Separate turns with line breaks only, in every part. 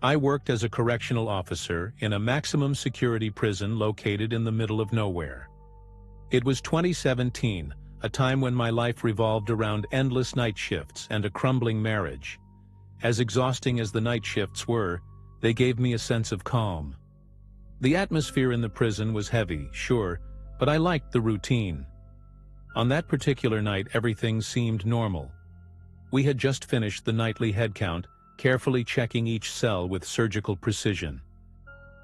I worked as a correctional officer in a maximum security prison located in the middle of nowhere. It was 2017, a time when my life revolved around endless night shifts and a crumbling marriage. As exhausting as the night shifts were, they gave me a sense of calm. The atmosphere in the prison was heavy, sure, but I liked the routine. On that particular night, everything seemed normal. We had just finished the nightly head count, carefully checking each cell with surgical precision.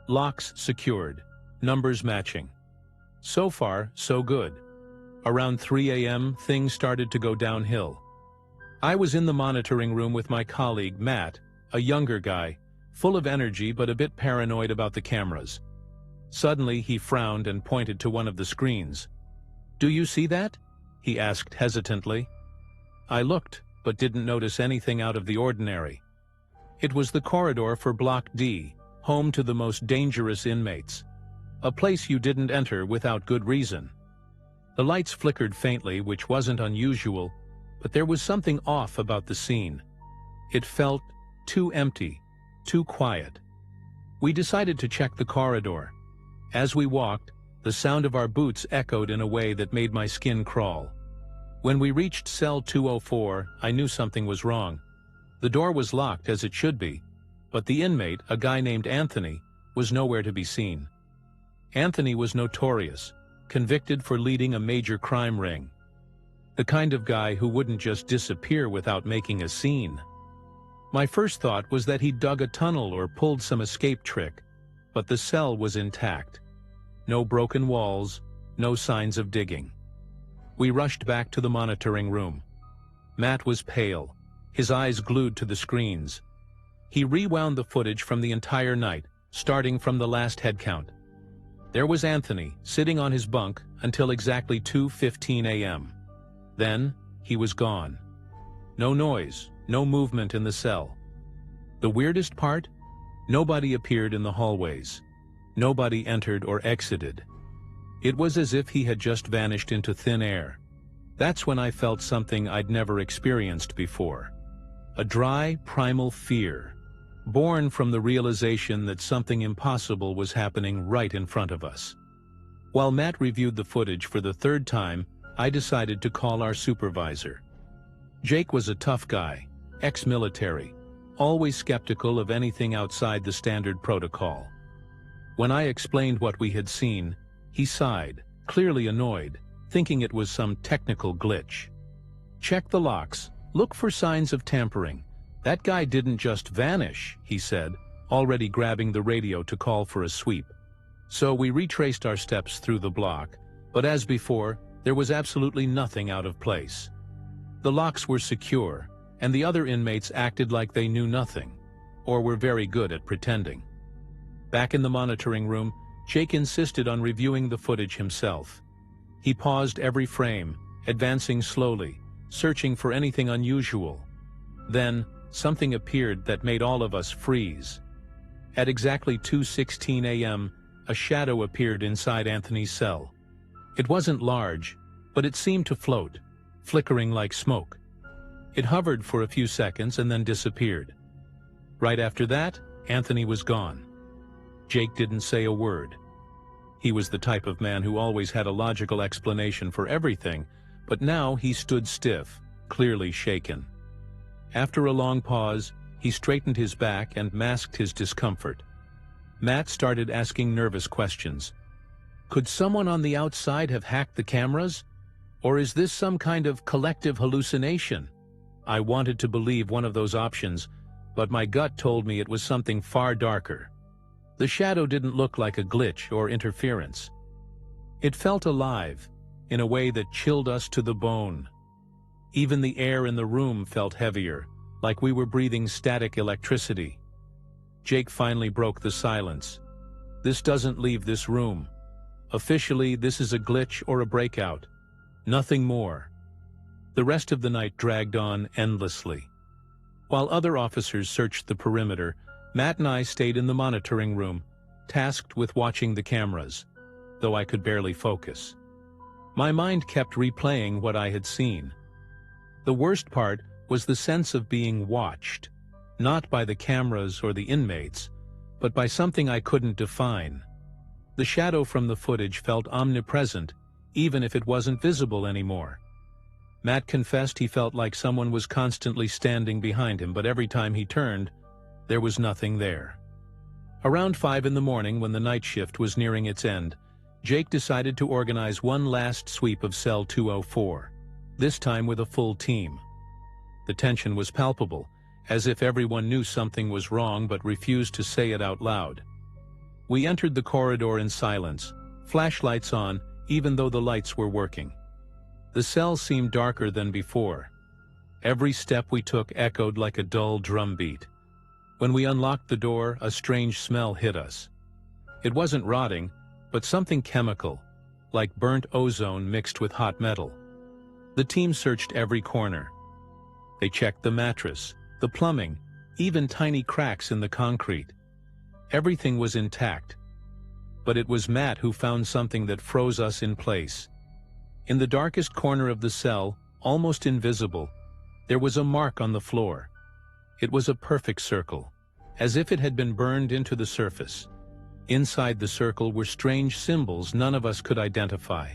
Locks secured, numbers matching. So far, so good. Around 3 a.m., things started to go downhill. I was in the monitoring room with my colleague, Matt, a younger guy, full of energy but a bit paranoid about the cameras. Suddenly, he frowned and pointed to one of the screens. "Do you see that?" he asked hesitantly. I looked, but didn't notice anything out of the ordinary. It was the corridor for Block D, home to the most dangerous inmates. A place you didn't enter without good reason. The lights flickered faintly, which wasn't unusual, but there was something off about the scene. It felt too empty, too quiet. We decided to check the corridor. As we walked, the sound of our boots echoed in a way that made my skin crawl. When we reached cell 204, I knew something was wrong. The door was locked, as it should be, but the inmate, a guy named Anthony, was nowhere to be seen. Anthony was notorious, convicted for leading a major crime ring. The kind of guy who wouldn't just disappear without making a scene. My first thought was that he'd dug a tunnel or pulled some escape trick, but the cell was intact. No broken walls, no signs of digging. We rushed back to the monitoring room. Matt was pale, his eyes glued to the screens. He rewound the footage from the entire night, starting from the last head count. There was Anthony, sitting on his bunk until exactly 2:15 a.m. Then, he was gone. No noise, no movement in the cell. The weirdest part? Nobody appeared in the hallways. Nobody entered or exited. It was as if he had just vanished into thin air. That's when I felt something I'd never experienced before. A dry, primal fear, born from the realization that something impossible was happening right in front of us. While Matt reviewed the footage for the third time, I decided to call our supervisor. Jake was a tough guy, ex-military, always skeptical of anything outside the standard protocol. When I explained what we had seen, he sighed, clearly annoyed, thinking it was some technical glitch. "Check the locks. Look for signs of tampering. That guy didn't just vanish," he said, already grabbing the radio to call for a sweep. So we retraced our steps through the block, but as before, there was absolutely nothing out of place. The locks were secure, and the other inmates acted like they knew nothing, or were very good at pretending. Back in the monitoring room, Jake insisted on reviewing the footage himself. He paused every frame, advancing slowly, searching for anything unusual. Then, something appeared that made all of us freeze. At exactly 2:16 a.m., a shadow appeared inside Anthony's cell. It wasn't large, but it seemed to float, flickering like smoke. It hovered for a few seconds and then disappeared. Right after that, Anthony was gone. Jake didn't say a word. He was the type of man who always had a logical explanation for everything, but now he stood stiff, clearly shaken. After a long pause, he straightened his back and masked his discomfort. Matt started asking nervous questions. Could someone on the outside have hacked the cameras? Or is this some kind of collective hallucination? I wanted to believe one of those options, but my gut told me it was something far darker. The shadow didn't look like a glitch or interference. It felt alive, in a way that chilled us to the bone. Even the air in the room felt heavier, like we were breathing static electricity. Jake finally broke the silence. "This doesn't leave this room. Officially, this is a glitch or a breakout. Nothing more." The rest of the night dragged on endlessly. While other officers searched the perimeter, Matt and I stayed in the monitoring room, tasked with watching the cameras, though I could barely focus. My mind kept replaying what I had seen. The worst part was the sense of being watched. not by the cameras or the inmates, but by something I couldn't define. The shadow from the footage felt omnipresent, even if it wasn't visible anymore. Matt confessed he felt like someone was constantly standing behind him, but every time he turned, there was nothing there. Around 5 in the morning, when the night shift was nearing its end, Jake decided to organize one last sweep of cell 204, this time with a full team. The tension was palpable, as if everyone knew something was wrong but refused to say it out loud. We entered the corridor in silence, flashlights on, even though the lights were working. The cell seemed darker than before. Every step we took echoed like a dull drumbeat. When we unlocked the door, a strange smell hit us. It wasn't rotting, but something chemical, like burnt ozone mixed with hot metal. The team searched every corner. They checked the mattress, the plumbing, even tiny cracks in the concrete. Everything was intact. But it was Matt who found something that froze us in place. In the darkest corner of the cell, almost invisible, there was a mark on the floor. It was a perfect circle, as if it had been burned into the surface. Inside the circle were strange symbols none of us could identify.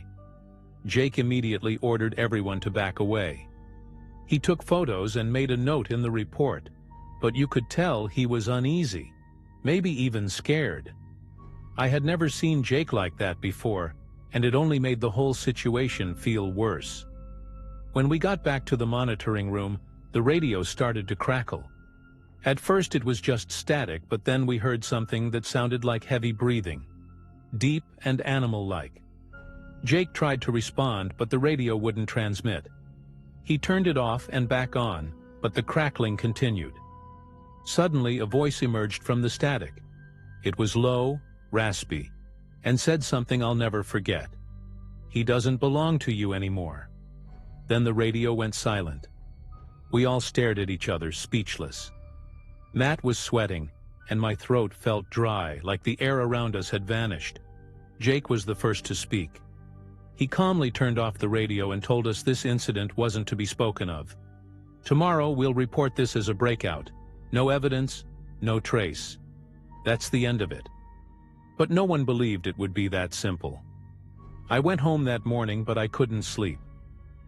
Jake immediately ordered everyone to back away. He took photos and made a note in the report, but you could tell he was uneasy, maybe even scared. I had never seen Jake like that before, and it only made the whole situation feel worse. When we got back to the monitoring room, the radio started to crackle. At first it was just static, but then we heard something that sounded like heavy breathing, deep and animal-like. Jake tried to respond, but the radio wouldn't transmit. He turned it off and back on, but the crackling continued. Suddenly, a voice emerged from the static. It was low, raspy, and said something I'll never forget. "He doesn't belong to you anymore." Then the radio went silent. We all stared at each other, speechless. Matt was sweating, and my throat felt dry, like the air around us had vanished. Jake was the first to speak. He calmly turned off the radio and told us this incident wasn't to be spoken of. "Tomorrow we'll report this as a breakout. No evidence, no trace. That's the end of it." But no one believed it would be that simple. I went home that morning, but I couldn't sleep.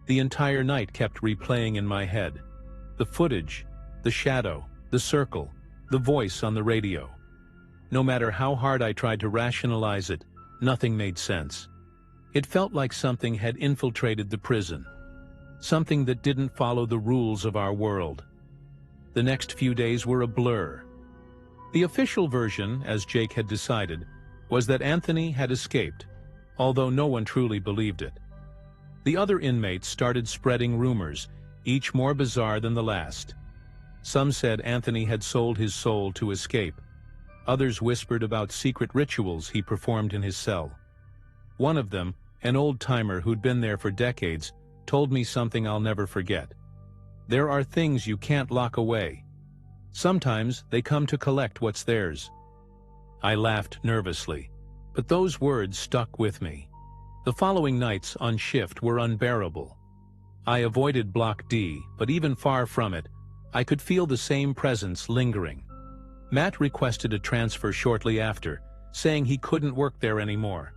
The entire night kept replaying in my head. The footage, the shadow, the circle, the voice on the radio. No matter how hard I tried to rationalize it, nothing made sense. It felt like something had infiltrated the prison, something that didn't follow the rules of our world. The next few days were a blur. The official version, as Jake had decided, was that Anthony had escaped, although no one truly believed it. The other inmates started spreading rumors, each more bizarre than the last. Some said Anthony had sold his soul to escape. Others whispered about secret rituals he performed in his cell. One of them, an old-timer who'd been there for decades, told me something I'll never forget. "There are things you can't lock away. Sometimes they come to collect what's theirs." I laughed nervously, but those words stuck with me. The following nights on shift were unbearable. I avoided Block D, but even far from it, I could feel the same presence lingering. Matt requested a transfer shortly after, saying he couldn't work there anymore.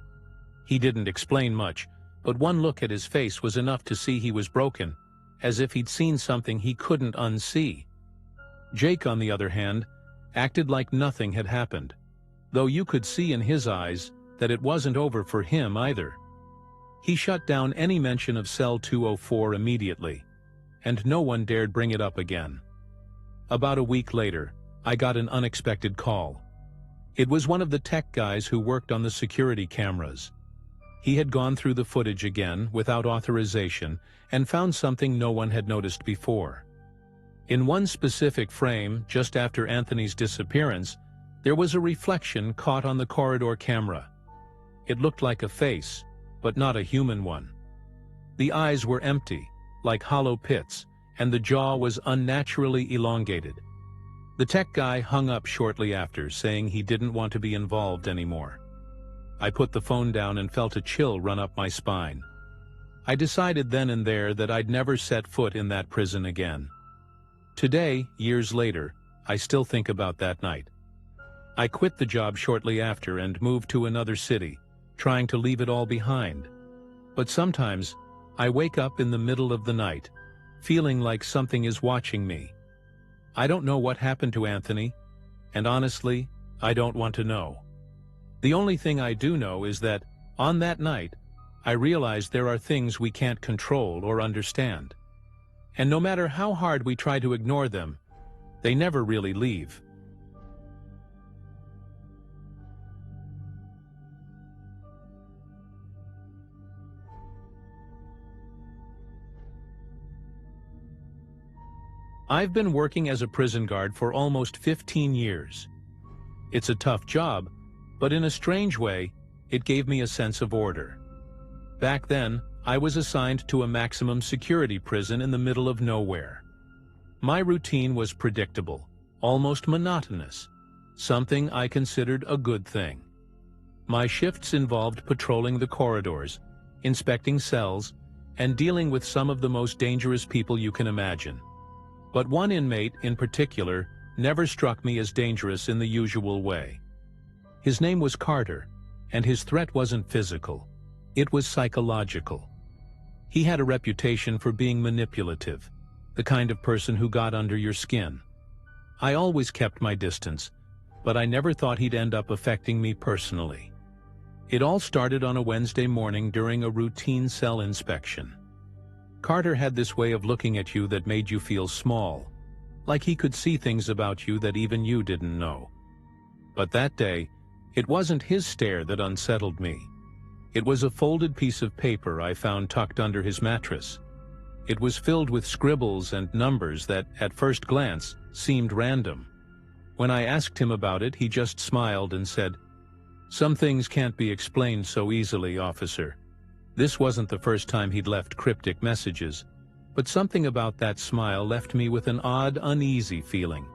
He didn't explain much, but one look at his face was enough to see he was broken, as if he'd seen something he couldn't unsee. Jake, on the other hand, acted like nothing had happened, though you could see in his eyes that it wasn't over for him either. He shut down any mention of Cell 204 immediately, and no one dared bring it up again. About a week later, I got an unexpected call. It was one of the tech guys who worked on the security cameras. He had gone through the footage again, without authorization, and found something no one had noticed before. In one specific frame, just after Anthony's disappearance, there was a reflection caught on the corridor camera. It looked like a face, but not a human one. The eyes were empty, like hollow pits, and the jaw was unnaturally elongated. The tech guy hung up shortly after, saying he didn't want to be involved anymore. I put the phone down and felt a chill run up my spine. I decided then and there that I'd never set foot in that prison again. Today, years later, I still think about that night. I quit the job shortly after and moved to another city, trying to leave it all behind. But sometimes, I wake up in the middle of the night, feeling like something is watching me. I don't know what happened to Anthony, and honestly, I don't want to know. The only thing I do know is that, on that night, I realized there are things we can't control or understand. And no matter how hard we try to ignore them, they never really leave. I've been working as a prison guard for almost 15 years. It's a tough job, but in a strange way, it gave me a sense of order. Back then, I was assigned to a maximum security prison in the middle of nowhere. My routine was predictable, almost monotonous, something I considered a good thing. My shifts involved patrolling the corridors, inspecting cells, and dealing with some of the most dangerous people you can imagine. But one inmate in particular never struck me as dangerous in the usual way. His name was Carter, and his threat wasn't physical. It was psychological. He had a reputation for being manipulative, the kind of person who got under your skin. I always kept my distance, but I never thought he'd end up affecting me personally. It all started on a Wednesday morning during a routine cell inspection. Carter had this way of looking at you that made you feel small, like he could see things about you that even you didn't know. But that day, it wasn't his stare that unsettled me. It was a folded piece of paper I found tucked under his mattress. It was filled with scribbles and numbers that, at first glance, seemed random. When I asked him about it, he just smiled and said, "Some things can't be explained so easily, officer." This wasn't the first time he'd left cryptic messages, but something about that smile left me with an odd, uneasy feeling,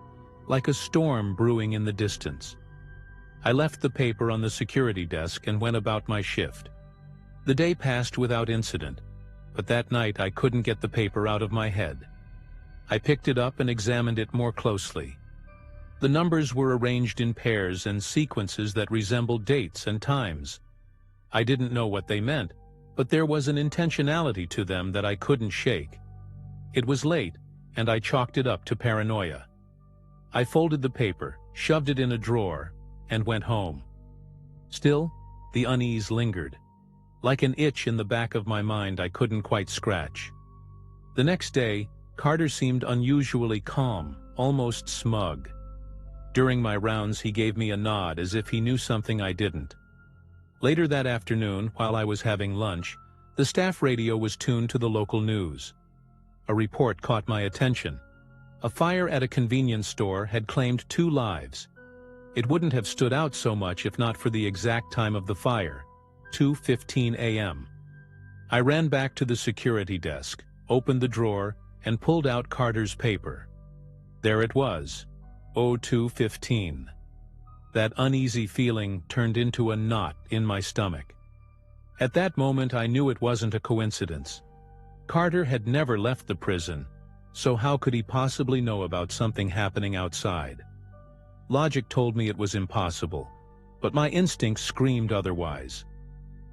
like a storm brewing in the distance. I left the paper on the security desk and went about my shift. The day passed without incident, but that night I couldn't get the paper out of my head. I picked it up and examined it more closely. The numbers were arranged in pairs and sequences that resembled dates and times. I didn't know what they meant, but there was an intentionality to them that I couldn't shake. It was late, and I chalked it up to paranoia. I folded the paper, shoved it in a drawer, and went home. Still, the unease lingered. Like an itch in the back of my mind I couldn't quite scratch. The next day, Carter seemed unusually calm, almost smug. During my rounds he gave me a nod as if he knew something I didn't. Later that afternoon, while I was having lunch, the staff radio was tuned to the local news. A report caught my attention. A fire at a convenience store had claimed 2 lives. It wouldn't have stood out so much if not for the exact time of the fire, 2:15 a.m. I ran back to the security desk, opened the drawer, and pulled out Carter's paper. There it was, 02:15. That uneasy feeling turned into a knot in my stomach. At that moment I knew it wasn't a coincidence. Carter had never left the prison, so how could he possibly know about something happening outside? Logic told me it was impossible, but my instinct screamed otherwise.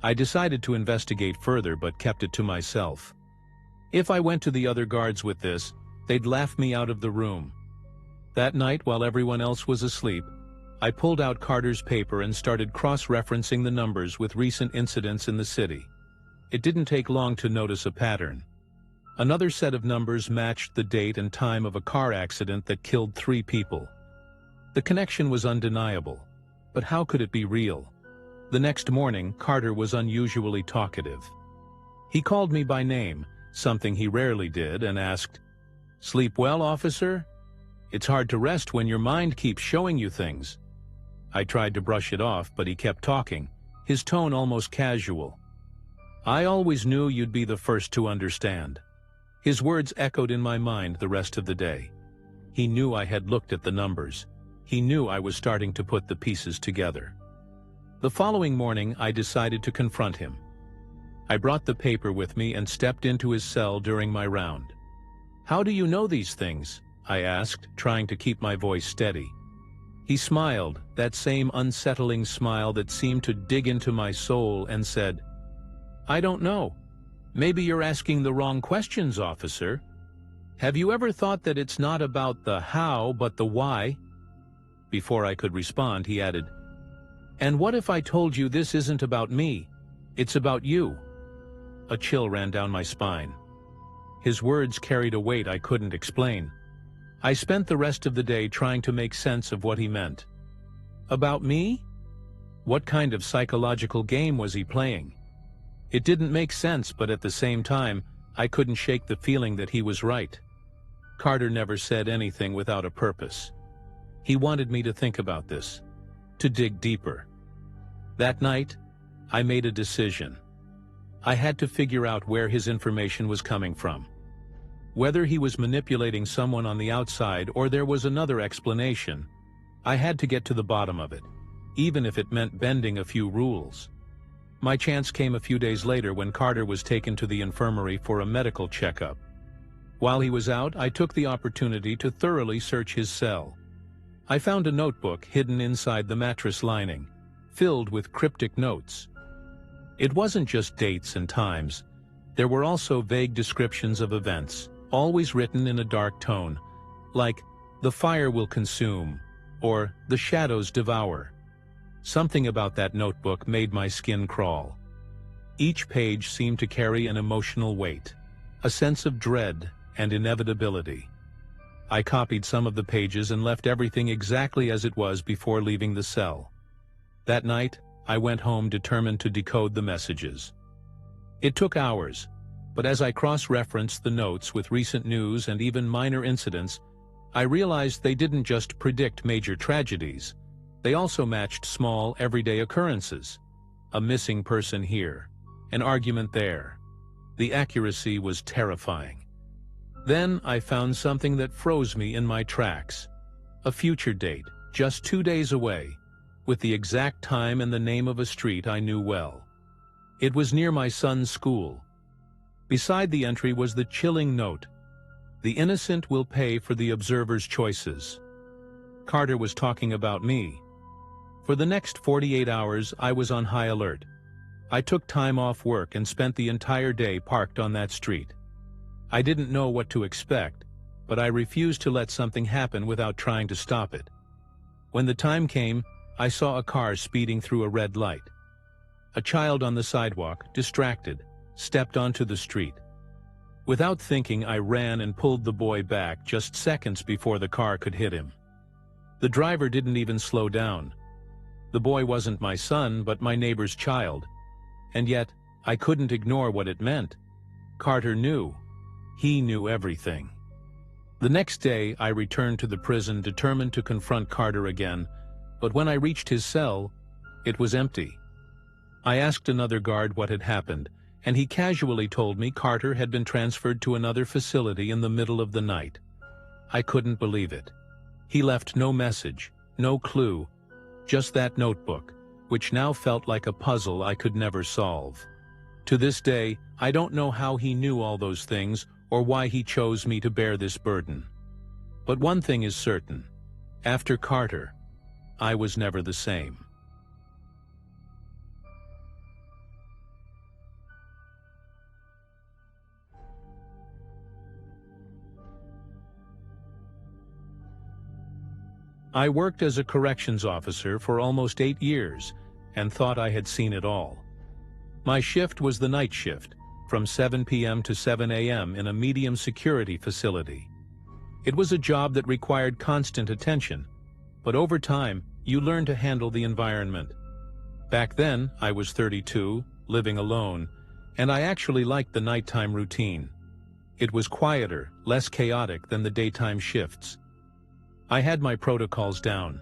I decided to investigate further but kept it to myself. If I went to the other guards with this, they'd laugh me out of the room. That night, while everyone else was asleep, I pulled out Carter's paper and started cross-referencing the numbers with recent incidents in the city. It didn't take long to notice a pattern. Another set of numbers matched the date and time of a car accident that killed 3 people. The connection was undeniable, but how could it be real? The next morning, Carter was unusually talkative. He called me by name, something he rarely did, and asked, "Sleep well, officer? It's hard to rest when your mind keeps showing you things." I tried to brush it off, but he kept talking, his tone almost casual. "I always knew you'd be the first to understand." His words echoed in my mind the rest of the day. He knew I had looked at the numbers. He knew I was starting to put the pieces together. The following morning, I decided to confront him. I brought the paper with me and stepped into his cell during my round. "How do you know these things?" I asked, trying to keep my voice steady. He smiled, that same unsettling smile that seemed to dig into my soul, and said, "I don't know. Maybe you're asking the wrong questions, officer. Have you ever thought that it's not about the how but the why?" Before I could respond, he added, "And what if I told you this isn't about me? It's about you?" A chill ran down my spine. His words carried a weight I couldn't explain. I spent the rest of the day trying to make sense of what he meant. About me? What kind of psychological game was he playing? It didn't make sense, but at the same time, I couldn't shake the feeling that he was right. Carter never said anything without a purpose. He wanted me to think about this, to dig deeper. That night, I made a decision. I had to figure out where his information was coming from. Whether he was manipulating someone on the outside or there was another explanation, I had to get to the bottom of it, even if it meant bending a few rules. My chance came a few days later when Carter was taken to the infirmary for a medical checkup. While he was out, I took the opportunity to thoroughly search his cell. I found a notebook hidden inside the mattress lining, filled with cryptic notes. It wasn't just dates and times. There were also vague descriptions of events, always written in a dark tone, like, "The fire will consume," or "The shadows devour." Something about that notebook made my skin crawl. Each page seemed to carry an emotional weight, a sense of dread and inevitability. I copied some of the pages and left everything exactly as it was before leaving the cell. That night, I went home determined to decode the messages. It took hours, but as I cross-referenced the notes with recent news and even minor incidents, I realized they didn't just predict major tragedies. They also matched small, everyday occurrences. A missing person here, an argument there. The accuracy was terrifying. Then I found something that froze me in my tracks. A future date, just 2 days away, with the exact time and the name of a street I knew well. It was near my son's school. Beside the entry was the chilling note, "The innocent will pay for the observer's choices." Carter was talking about me. For the next 48 hours, I was on high alert. I took time off work and spent the entire day parked on that street. I didn't know what to expect, but I refused to let something happen without trying to stop it. When the time came, I saw a car speeding through a red light. A child on the sidewalk, distracted, stepped onto the street. Without thinking, I ran and pulled the boy back just seconds before the car could hit him. The driver didn't even slow down. The boy wasn't my son, but my neighbor's child. And yet, I couldn't ignore what it meant. Carter knew. He knew everything. The next day, I returned to the prison determined to confront Carter again, but when I reached his cell, it was empty. I asked another guard what had happened, and he casually told me Carter had been transferred to another facility in the middle of the night. I couldn't believe it. He left no message, no clue, just that notebook, which now felt like a puzzle I could never solve. To this day, I don't know how he knew all those things or why he chose me to bear this burden. But one thing is certain. After Carter, I was never the same. I worked as a corrections officer for almost 8 years and thought I had seen it all. My shift was the night shift, from 7 p.m. to 7 a.m. in a medium security facility. It was a job that required constant attention, but over time, you learn to handle the environment. Back then, I was 32, living alone, and I actually liked the nighttime routine. It was quieter, less chaotic than the daytime shifts. I had my protocols down,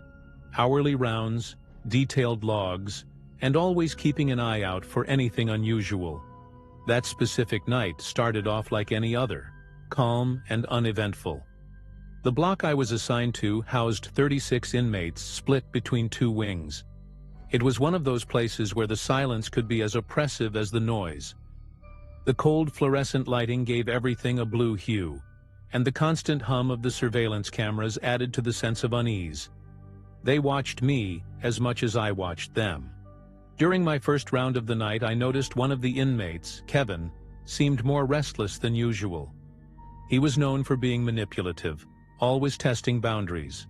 hourly rounds, detailed logs, and always keeping an eye out for anything unusual. That specific night started off like any other, calm and uneventful. The block I was assigned to housed 36 inmates split between 2 wings. It was one of those places where the silence could be as oppressive as the noise. The cold fluorescent lighting gave everything a blue hue, and the constant hum of the surveillance cameras added to the sense of unease. They watched me as much as I watched them. During my first round of the night, I noticed one of the inmates, Kevin, seemed more restless than usual. He was known for being manipulative, always testing boundaries.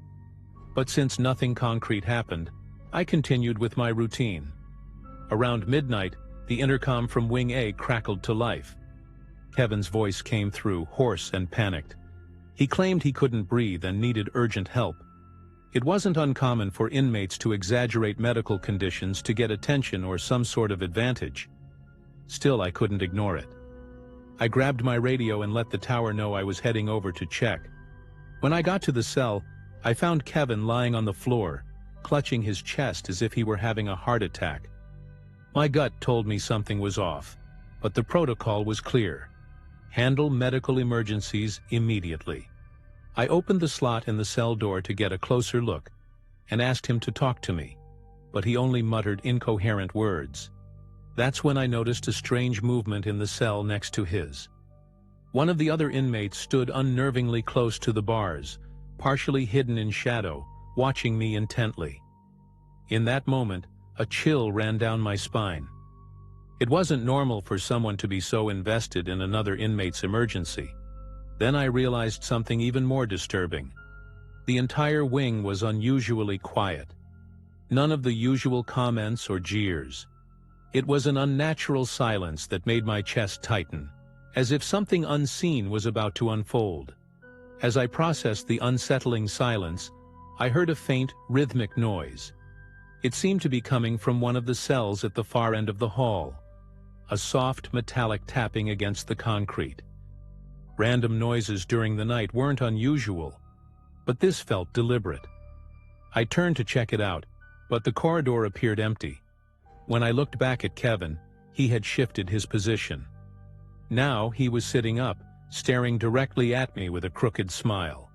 But since nothing concrete happened, I continued with my routine. Around midnight, the intercom from Wing A crackled to life. Kevin's voice came through, hoarse and panicked. He claimed he couldn't breathe and needed urgent help. It wasn't uncommon for inmates to exaggerate medical conditions to get attention or some sort of advantage. Still, I couldn't ignore it. I grabbed my radio and let the tower know I was heading over to check. When I got to the cell, I found Kevin lying on the floor, clutching his chest as if he were having a heart attack. My gut told me something was off, but the protocol was clear. Handle medical emergencies immediately. I opened the slot in the cell door to get a closer look and asked him to talk to me, but he only muttered incoherent words. That's when I noticed a strange movement in the cell next to his. One of the other inmates stood unnervingly close to the bars, partially hidden in shadow, watching me intently. In that moment, a chill ran down my spine. It wasn't normal for someone to be so invested in another inmate's emergency. Then I realized something even more disturbing. The entire wing was unusually quiet. None of the usual comments or jeers. It was an unnatural silence that made my chest tighten, as if something unseen was about to unfold. As I processed the unsettling silence, I heard a faint, rhythmic noise. It seemed to be coming from one of the cells at the far end of the hall. A soft, metallic tapping against the concrete. Random noises during the night weren't unusual, but this felt deliberate. I turned to check it out, but the corridor appeared empty. When I looked back at Kevin, he had shifted his position. Now he was sitting up, staring directly at me with a crooked smile.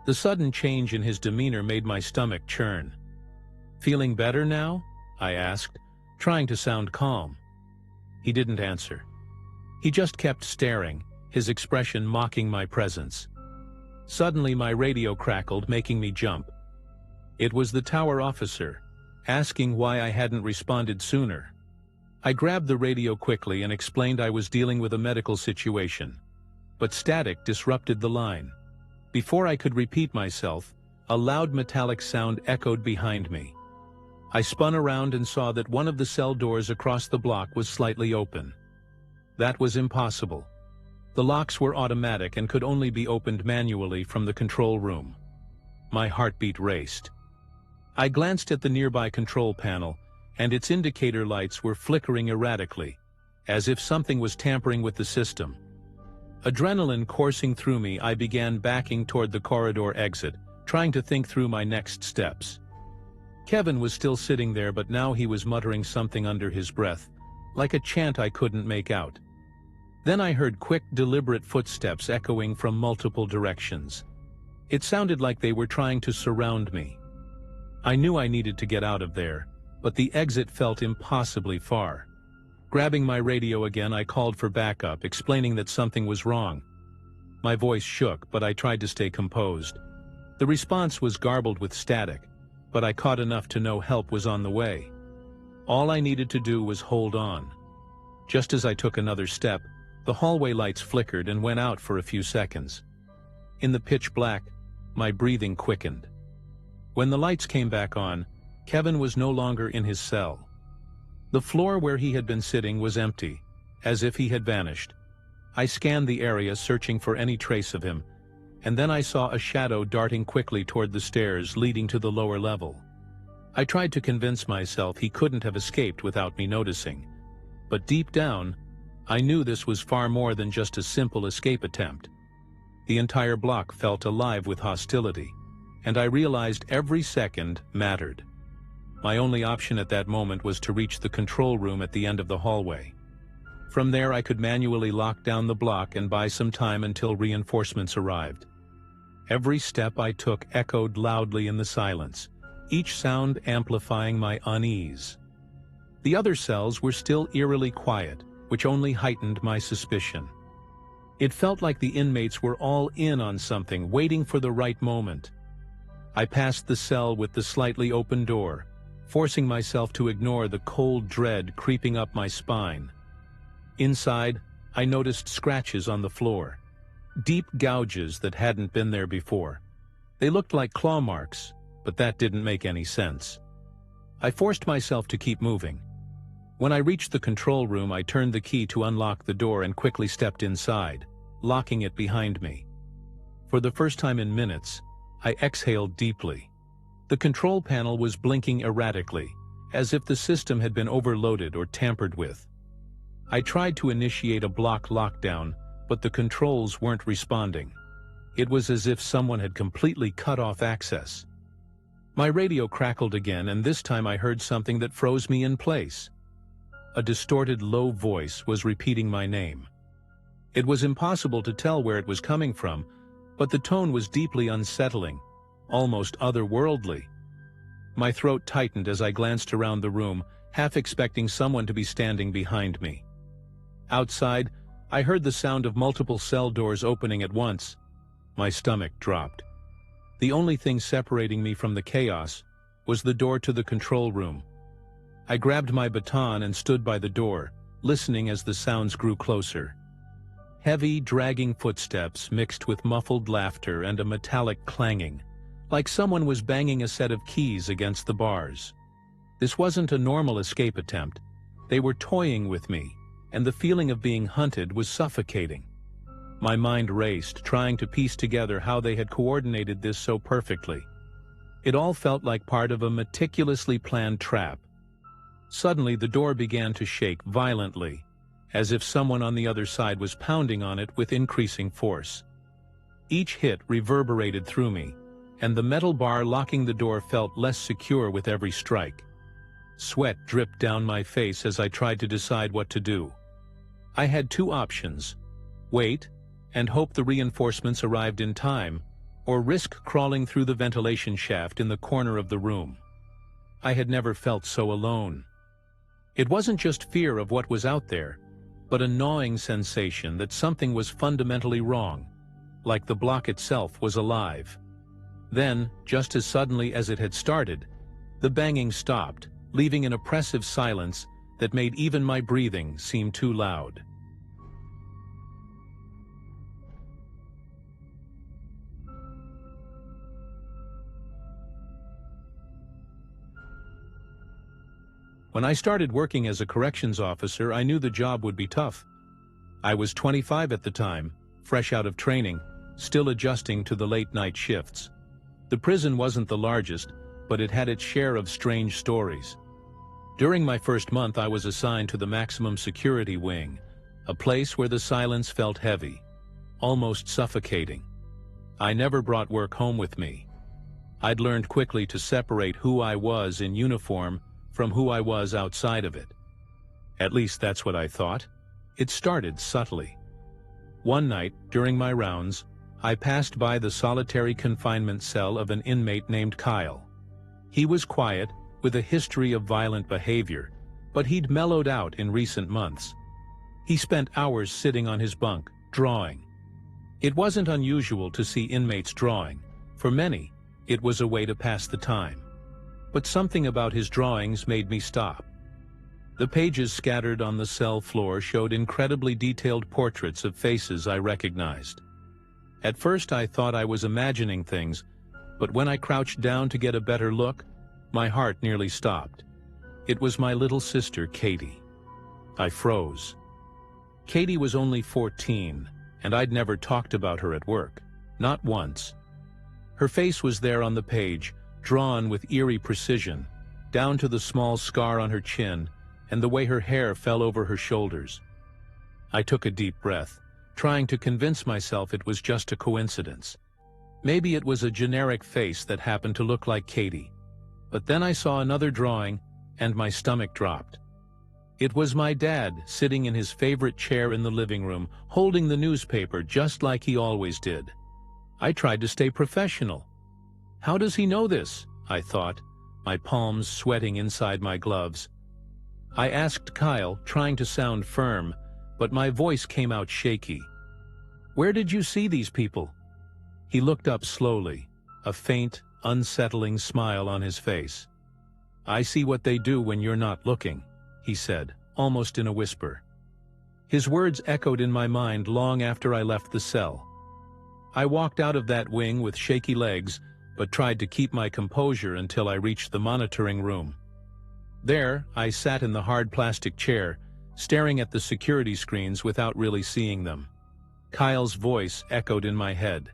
The sudden change in his demeanor made my stomach churn. "Feeling better now?" I asked, trying to sound calm. He didn't answer. He just kept staring, his expression mocking my presence. Suddenly my radio crackled, making me jump. It was the tower officer, asking why I hadn't responded sooner. I grabbed the radio quickly and explained I was dealing with a medical situation. But static disrupted the line. Before I could repeat myself, a loud metallic sound echoed behind me. I spun around and saw that one of the cell doors across the block was slightly open. That was impossible. The locks were automatic and could only be opened manually from the control room. My heartbeat raced. I glanced at the nearby control panel, and its indicator lights were flickering erratically, as if something was tampering with the system. Adrenaline coursing through me, I began backing toward the corridor exit, trying to think through my next steps. Kevin was still sitting there, but now he was muttering something under his breath, like a chant I couldn't make out. Then I heard quick, deliberate footsteps echoing from multiple directions. It sounded like they were trying to surround me. I knew I needed to get out of there, but the exit felt impossibly far. Grabbing my radio again, I called for backup, explaining that something was wrong. My voice shook, but I tried to stay composed. The response was garbled with static, but I caught enough to know help was on the way. All I needed to do was hold on. Just as I took another step, the hallway lights flickered and went out for a few seconds. In the pitch black, my breathing quickened. When the lights came back on, Kevin was no longer in his cell. The floor where he had been sitting was empty, as if he had vanished. I scanned the area, searching for any trace of him, and then I saw a shadow darting quickly toward the stairs leading to the lower level. I tried to convince myself he couldn't have escaped without me noticing, but deep down, I knew this was far more than just a simple escape attempt. The entire block felt alive with hostility, and I realized every second mattered. My only option at that moment was to reach the control room at the end of the hallway. From there I could manually lock down the block and buy some time until reinforcements arrived. Every step I took echoed loudly in the silence, each sound amplifying my unease. The other cells were still eerily quiet, which only heightened my suspicion. It felt like the inmates were all in on something, waiting for the right moment. I passed the cell with the slightly open door, forcing myself to ignore the cold dread creeping up my spine. Inside, I noticed scratches on the floor, deep gouges that hadn't been there before. They looked like claw marks, but that didn't make any sense. I forced myself to keep moving. When I reached the control room, I turned the key to unlock the door and quickly stepped inside, locking it behind me. For the first time in minutes, I exhaled deeply. The control panel was blinking erratically, as if the system had been overloaded or tampered with. I tried to initiate a block lockdown, but the controls weren't responding. It was as if someone had completely cut off access. My radio crackled again, and this time I heard something that froze me in place. A distorted, low voice was repeating my name. It was impossible to tell where it was coming from, but the tone was deeply unsettling, almost otherworldly. My throat tightened as I glanced around the room, half expecting someone to be standing behind me. Outside, I heard the sound of multiple cell doors opening at once. My stomach dropped. The only thing separating me from the chaos was the door to the control room. I grabbed my baton and stood by the door, listening as the sounds grew closer. Heavy, dragging footsteps mixed with muffled laughter and a metallic clanging, like someone was banging a set of keys against the bars. This wasn't a normal escape attempt. They were toying with me, and the feeling of being hunted was suffocating. My mind raced, trying to piece together how they had coordinated this so perfectly. It all felt like part of a meticulously planned trap. Suddenly, the door began to shake violently, as if someone on the other side was pounding on it with increasing force. Each hit reverberated through me, and the metal bar locking the door felt less secure with every strike. Sweat dripped down my face as I tried to decide what to do. I had two options: wait and hope the reinforcements arrived in time, or risk crawling through the ventilation shaft in the corner of the room. I had never felt so alone. It wasn't just fear of what was out there, but a gnawing sensation that something was fundamentally wrong, like the block itself was alive. Then, just as suddenly as it had started, the banging stopped, leaving an oppressive silence that made even my breathing seem too loud. When I started working as a corrections officer, I knew the job would be tough. I was 25 at the time, fresh out of training, still adjusting to the late-night shifts. The prison wasn't the largest, but it had its share of strange stories. During my first month, I was assigned to the maximum security wing, a place where the silence felt heavy, almost suffocating. I never brought work home with me. I'd learned quickly to separate who I was in uniform from who I was outside of it. At least that's what I thought. It started subtly. One night, during my rounds, I passed by the solitary confinement cell of an inmate named Kyle. He was quiet, with a history of violent behavior, but he'd mellowed out in recent months. He spent hours sitting on his bunk, drawing. It wasn't unusual to see inmates drawing. For many, it was a way to pass the time. But something about his drawings made me stop. The pages scattered on the cell floor showed incredibly detailed portraits of faces I recognized. At first I thought I was imagining things, but when I crouched down to get a better look, my heart nearly stopped. It was my little sister, Katie. I froze. Katie was only 14, and I'd never talked about her at work, not once. Her face was there on the page, drawn with eerie precision, down to the small scar on her chin and the way her hair fell over her shoulders. I took a deep breath, trying to convince myself it was just a coincidence. Maybe it was a generic face that happened to look like Katie. But then I saw another drawing, and my stomach dropped. It was my dad, sitting in his favorite chair in the living room, holding the newspaper just like he always did. I tried to stay professional. How does he know this? I thought, my palms sweating inside my gloves. I asked Kyle, trying to sound firm, but my voice came out shaky. Where did you see these people?" He looked up slowly, a faint, unsettling smile on his face. "I see what they do when you're not looking," he said, almost in a whisper. His words echoed in my mind long after I left the cell. I walked out of that wing with shaky legs, but tried to keep my composure until I reached the monitoring room. There, I sat in the hard plastic chair, staring at the security screens without really seeing them. Kyle's voice echoed in my head.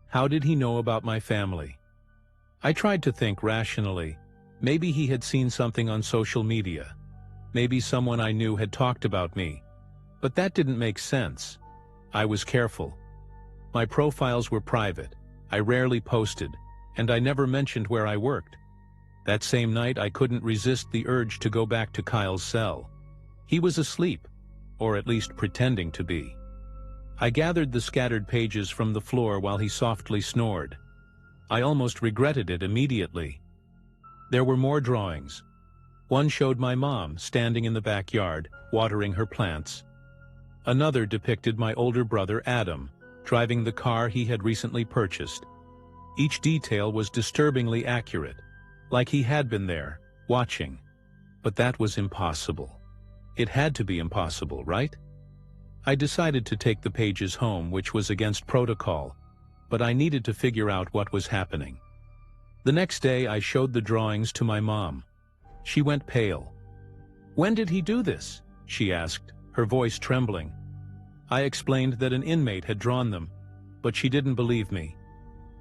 How did he know about my family? I tried to think rationally. Maybe he had seen something on social media. Maybe someone I knew had talked about me. But that didn't make sense. I was careful. My profiles were private. I rarely posted, and I never mentioned where I worked. That same night, I couldn't resist the urge to go back to Kyle's cell. He was asleep, or at least pretending to be. I gathered the scattered pages from the floor while he softly snored. I almost regretted it immediately. There were more drawings. One showed my mom standing in the backyard, watering her plants. Another depicted my older brother Adam, driving the car he had recently purchased. Each detail was disturbingly accurate, like he had been there, watching. But that was impossible. It had to be impossible, right? I decided to take the pages home, which was against protocol, but I needed to figure out what was happening. The next day, I showed the drawings to my mom. She went pale. "When did he do this?" she asked, her voice trembling. I explained that an inmate had drawn them, but she didn't believe me.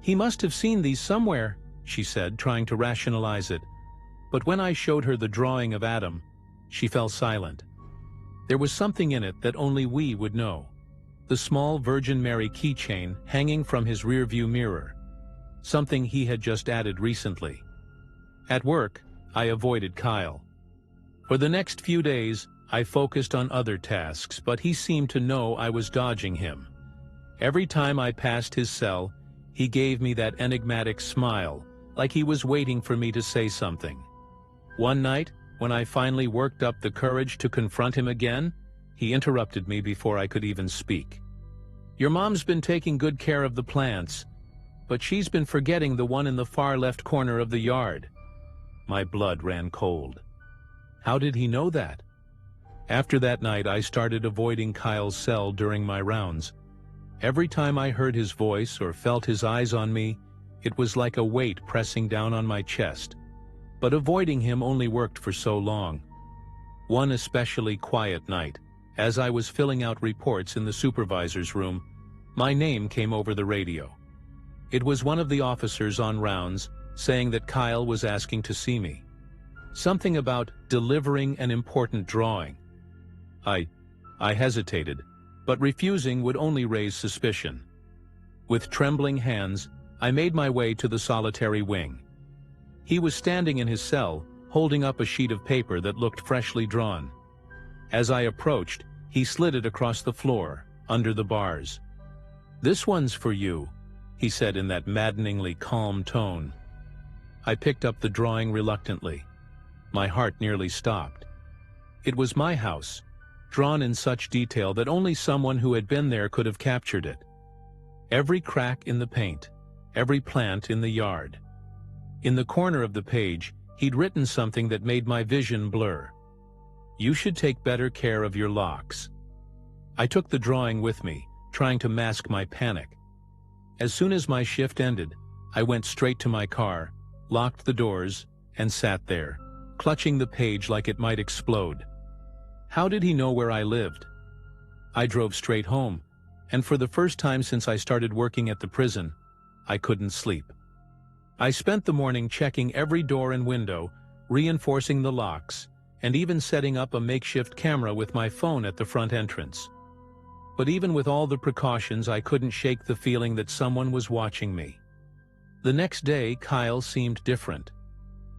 "He must have seen these somewhere," she said, trying to rationalize it. But when I showed her the drawing of Adam, she fell silent. There was something in it that only we would know. The small Virgin Mary keychain hanging from his rearview mirror. Something he had just added recently. At work, I avoided Kyle. For the next few days, I focused on other tasks, but he seemed to know I was dodging him. Every time I passed his cell, he gave me that enigmatic smile, like he was waiting for me to say something. One night, when I finally worked up the courage to confront him again, he interrupted me before I could even speak. "Your mom's been taking good care of the plants, but she's been forgetting the one in the far left corner of the yard." My blood ran cold. How did he know that? After that night, I started avoiding Kyle's cell during my rounds. Every time I heard his voice or felt his eyes on me, it was like a weight pressing down on my chest. But avoiding him only worked for so long. One especially quiet night, as I was filling out reports in the supervisor's room, my name came over the radio. It was one of the officers on rounds saying that Kyle was asking to see me. Something about delivering an important drawing. I hesitated, but refusing would only raise suspicion. With trembling hands, I made my way to the solitary wing. He was standing in his cell, holding up a sheet of paper that looked freshly drawn. As I approached, he slid it across the floor, under the bars. "This one's for you," he said in that maddeningly calm tone. I picked up the drawing reluctantly. My heart nearly stopped. It was my house, drawn in such detail that only someone who had been there could have captured it. Every crack in the paint, every plant in the yard. In the corner of the page, he'd written something that made my vision blur. "You should take better care of your locks." I took the drawing with me, trying to mask my panic. As soon as my shift ended, I went straight to my car, locked the doors, and sat there, clutching the page like it might explode. How did he know where I lived? I drove straight home, and for the first time since I started working at the prison, I couldn't sleep. I spent the morning checking every door and window, reinforcing the locks, and even setting up a makeshift camera with my phone at the front entrance. But even with all the precautions, I couldn't shake the feeling that someone was watching me. The next day, Kyle seemed different.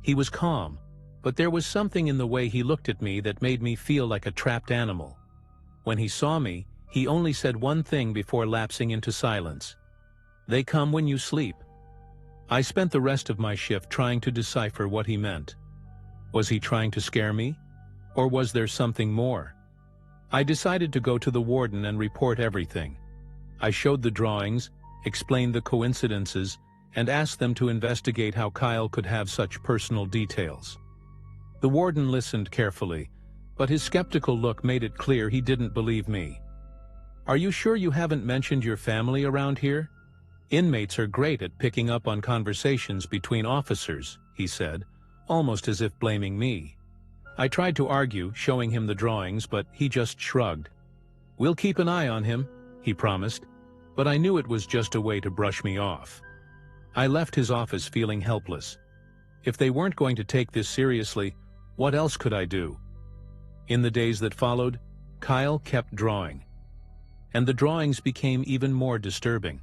He was calm, but there was something in the way he looked at me that made me feel like a trapped animal. When he saw me, he only said one thing before lapsing into silence. "They come when you sleep." I spent the rest of my shift trying to decipher what he meant. Was he trying to scare me? Or was there something more? I decided to go to the warden and report everything. I showed the drawings, explained the coincidences, and asked them to investigate how Kyle could have such personal details. The warden listened carefully, but his skeptical look made it clear he didn't believe me. "Are you sure you haven't mentioned your family around here? Inmates are great at picking up on conversations between officers," he said, almost as if blaming me. I tried to argue, showing him the drawings, but he just shrugged. "We'll keep an eye on him," he promised, but I knew it was just a way to brush me off. I left his office feeling helpless. If they weren't going to take this seriously, what else could I do? In the days that followed, Kyle kept drawing. And the drawings became even more disturbing.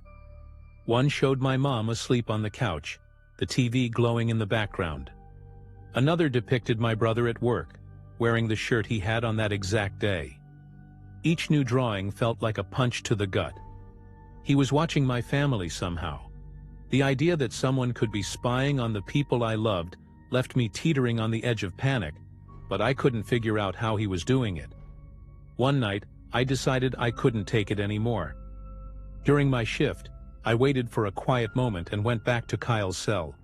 One showed my mom asleep on the couch, the TV glowing in the background. Another depicted my brother at work, wearing the shirt he had on that exact day. Each new drawing felt like a punch to the gut. He was watching my family somehow. The idea that someone could be spying on the people I loved left me teetering on the edge of panic, but I couldn't figure out how he was doing it. One night, I decided I couldn't take it anymore. During my shift, I waited for a quiet moment and went back to Kyle's cell.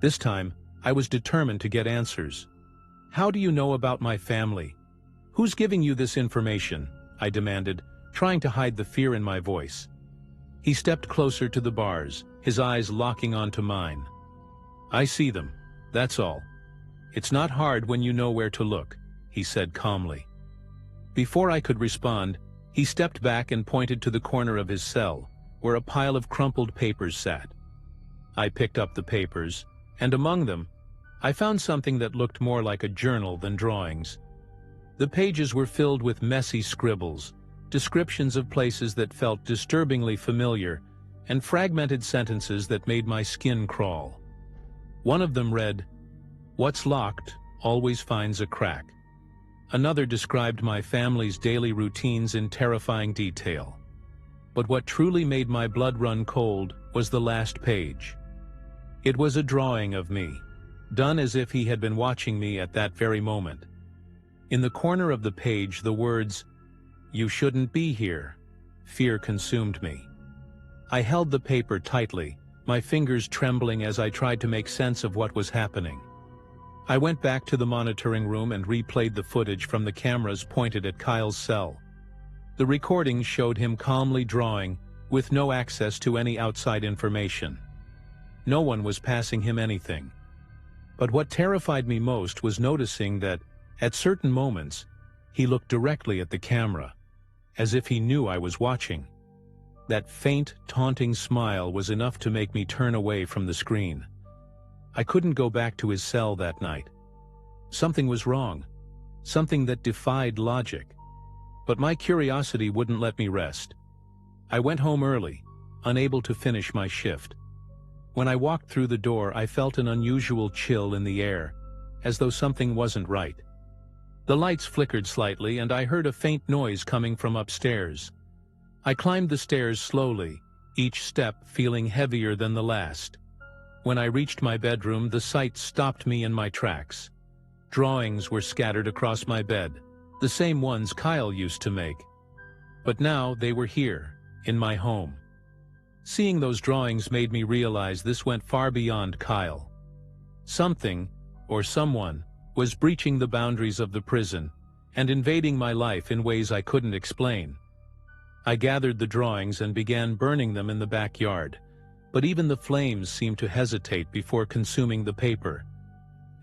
This time, I was determined to get answers. "How do you know about my family? Who's giving you this information?" I demanded, trying to hide the fear in my voice. He stepped closer to the bars, his eyes locking onto mine. "I see them, that's all. It's not hard when you know where to look," he said calmly. Before I could respond, he stepped back and pointed to the corner of his cell, where a pile of crumpled papers sat. I picked up the papers, and among them, I found something that looked more like a journal than drawings. The pages were filled with messy scribbles, descriptions of places that felt disturbingly familiar, and fragmented sentences that made my skin crawl. One of them read, "What's locked always finds a crack." Another described my family's daily routines in terrifying detail. But what truly made my blood run cold was the last page. It was a drawing of me, done as if he had been watching me at that very moment. In the corner of the page, the words, "You shouldn't be here." Fear consumed me. I held the paper tightly, my fingers trembling as I tried to make sense of what was happening. I went back to the monitoring room and replayed the footage from the cameras pointed at Kyle's cell. The recordings showed him calmly drawing, with no access to any outside information. No one was passing him anything. But what terrified me most was noticing that, at certain moments, he looked directly at the camera, as if he knew I was watching. That faint, taunting smile was enough to make me turn away from the screen. I couldn't go back to his cell that night. Something was wrong, something that defied logic. But my curiosity wouldn't let me rest. I went home early, unable to finish my shift. When I walked through the door, I felt an unusual chill in the air, as though something wasn't right. The lights flickered slightly, and I heard a faint noise coming from upstairs. I climbed the stairs slowly, each step feeling heavier than the last. When I reached my bedroom, the sight stopped me in my tracks. Drawings were scattered across my bed, the same ones Kyle used to make. But now they were here, in my home. Seeing those drawings made me realize this went far beyond Kyle. Something, or someone, was breaching the boundaries of the prison and invading my life in ways I couldn't explain. I gathered the drawings and began burning them in the backyard, but even the flames seemed to hesitate before consuming the paper.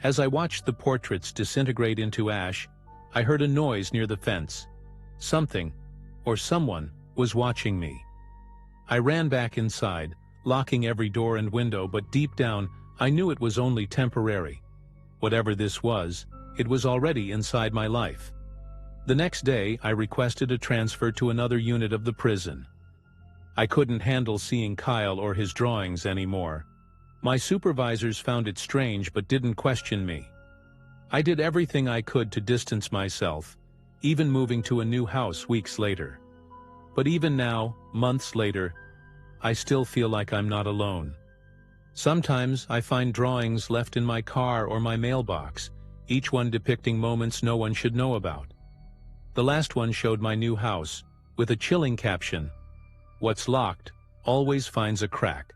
As I watched the portraits disintegrate into ash, I heard a noise near the fence. Something, or someone, was watching me. I ran back inside, locking every door and window, but deep down, I knew it was only temporary. Whatever this was, it was already inside my life. The next day, I requested a transfer to another unit of the prison. I couldn't handle seeing Kyle or his drawings anymore. My supervisors found it strange but didn't question me. I did everything I could to distance myself, even moving to a new house weeks later. But even now, months later, I still feel like I'm not alone. Sometimes I find drawings left in my car or my mailbox, each one depicting moments no one should know about. The last one showed my new house, with a chilling caption, What's locked always finds a crack.